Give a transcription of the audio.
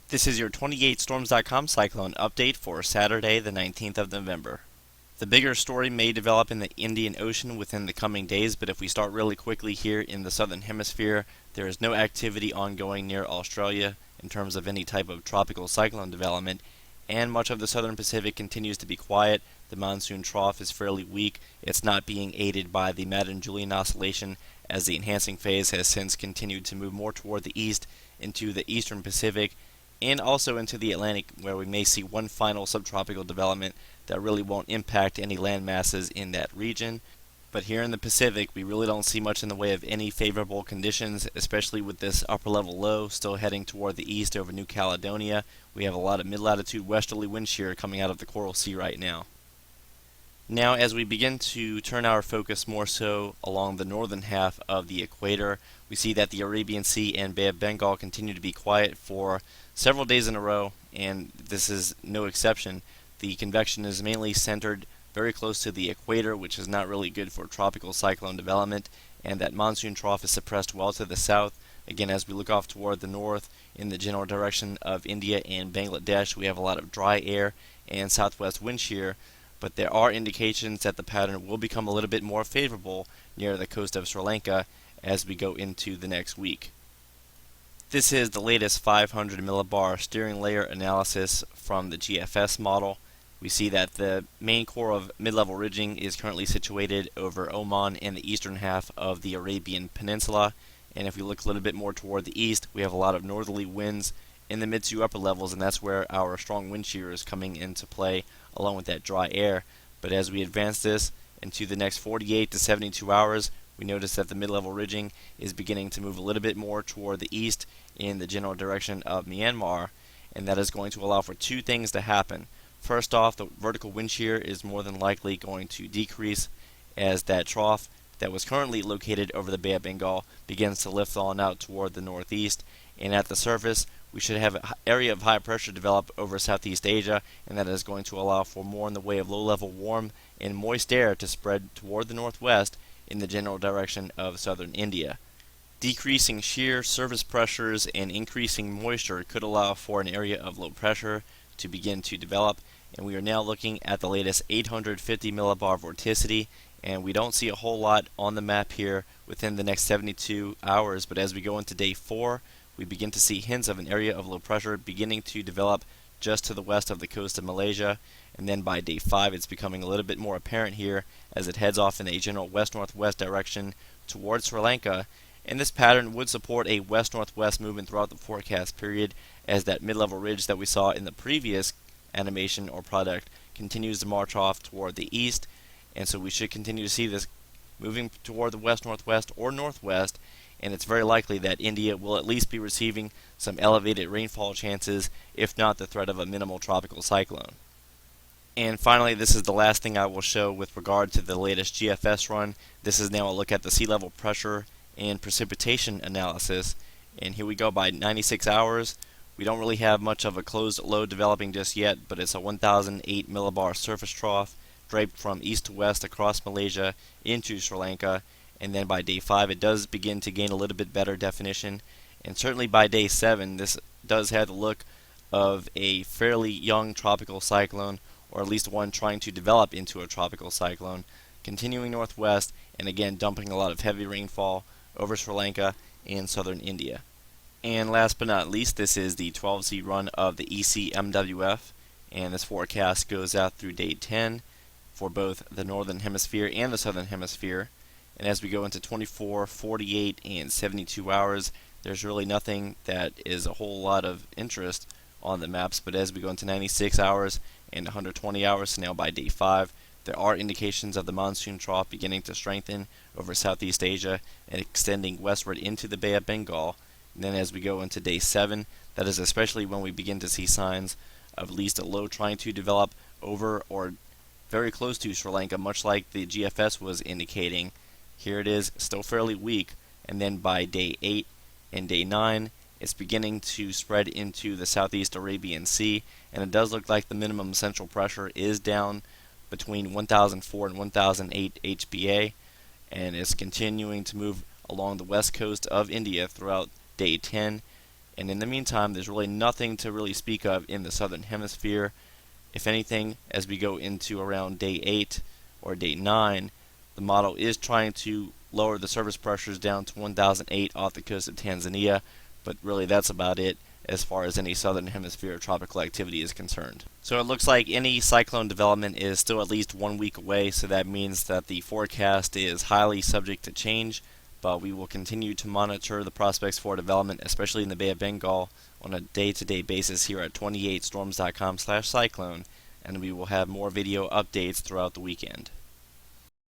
This is your 28storms.com cyclone update for Saturday, the 19th of November. The bigger story may develop in the Indian Ocean within the coming days, but if we start really quickly here in the southern hemisphere, there is no activity ongoing near Australia in terms of any type of tropical cyclone development, and much of the southern Pacific continues to be quiet. The monsoon trough is fairly weak. It's not being aided by the Madden-Julian oscillation, as the enhancing phase has since continued to move more toward the east into the eastern Pacific and also into the Atlantic, where we may see one final subtropical development that really won't impact any land masses in that region. But here in the Pacific, we really don't see much in the way of any favorable conditions, especially with this upper level low still heading toward the east over New Caledonia. We have a lot of mid-latitude westerly wind shear coming out of the Coral Sea right now. Now, as we begin to turn our focus more so along the northern half of the equator, we see that the Arabian Sea and Bay of Bengal continue to be quiet for several days in a row, and this is no exception. The convection is mainly centered very close to the equator, which is not really good for tropical cyclone development, and that monsoon trough is suppressed well to the south. Again, as we look off toward the north in the general direction of India and Bangladesh, we have a lot of dry air and southwest wind shear, but there are indications that the pattern will become a little bit more favorable near the coast of Sri Lanka as we go into the next week. This is the latest 500 millibar steering layer analysis from the GFS model. We see that the main core of mid-level ridging is currently situated over Oman and the eastern half of the Arabian Peninsula, and if we look a little bit more toward the east, we have a lot of northerly winds in the mid to upper levels, and that's where our strong wind shear is coming into play along with that dry air. But as we advance this into the next 48 to 72 hours, we notice that the mid-level ridging is beginning to move a little bit more toward the east in the general direction of Myanmar, and that is going to allow for two things to happen. First off, the vertical wind shear is more than likely going to decrease as that trough that was currently located over the Bay of Bengal begins to lift on out toward the northeast, and at the surface we should have an area of high pressure develop over Southeast Asia, and that is going to allow for more in the way of low-level warm and moist air to spread toward the northwest in the general direction of southern India. Decreasing shear surface pressures and increasing moisture could allow for an area of low pressure to begin to develop, and we are now looking at the latest 850 millibar vorticity, and we don't see a whole lot on the map here within the next 72 hours, but as we go into day 4, we begin to see hints of an area of low pressure beginning to develop just to the west of the coast of Malaysia, and then by day 5 it's becoming a little bit more apparent here as it heads off in a general west-northwest direction towards Sri Lanka, and this pattern would support a west-northwest movement throughout the forecast period as that mid-level ridge that we saw in the previous animation or product continues to march off toward the east, and so we should continue to see this moving toward the west-northwest or northwest, and it's very likely that India will at least be receiving some elevated rainfall chances, if not the threat of a minimal tropical cyclone. And finally, this is the last thing I will show with regard to the latest GFS run. This is now a look at the sea level pressure and precipitation analysis, and here we go by 96 hours. We don't really have much of a closed low developing just yet, but it's a 1008 millibar surface trough draped from east to west across Malaysia into Sri Lanka, and then by day 5 it does begin to gain a little bit better definition, and certainly by day 7 this does have the look of a fairly young tropical cyclone, or at least one trying to develop into a tropical cyclone, continuing northwest and again dumping a lot of heavy rainfall over Sri Lanka and southern India. And last but not least, this is the 12Z run of the ECMWF, and this forecast goes out through day 10 for both the northern hemisphere and the southern hemisphere. And as we go into 24, 48, and 72 hours, there's really nothing that is a whole lot of interest on the maps, but as we go into 96 hours and 120 hours, now by day 5, there are indications of the monsoon trough beginning to strengthen over Southeast Asia and extending westward into the Bay of Bengal. And then as we go into day 7, that is especially when we begin to see signs of at least a low trying to develop over or very close to Sri Lanka, much like the GFS was indicating. Here it is, still fairly weak, and then by day 8 and day 9, it's beginning to spread into the Southeast Arabian Sea, and it does look like the minimum central pressure is down between 1004 and 1008 HPA, and is continuing to move along the west coast of India throughout day 10, And in the meantime, there's really nothing to really speak of in the southern hemisphere. If anything, as we go into around day 8 or day 9, the model is trying to lower the surface pressures down to 1008 off the coast of Tanzania, but really that's about it as far as any southern hemisphere tropical activity is concerned. So it looks like any cyclone development is still at least 1 week away, so that means that the forecast is highly subject to change, but we will continue to monitor the prospects for development, especially in the Bay of Bengal, on a day-to-day basis here at 28storms.com/cyclone, and we will have more video updates throughout the weekend.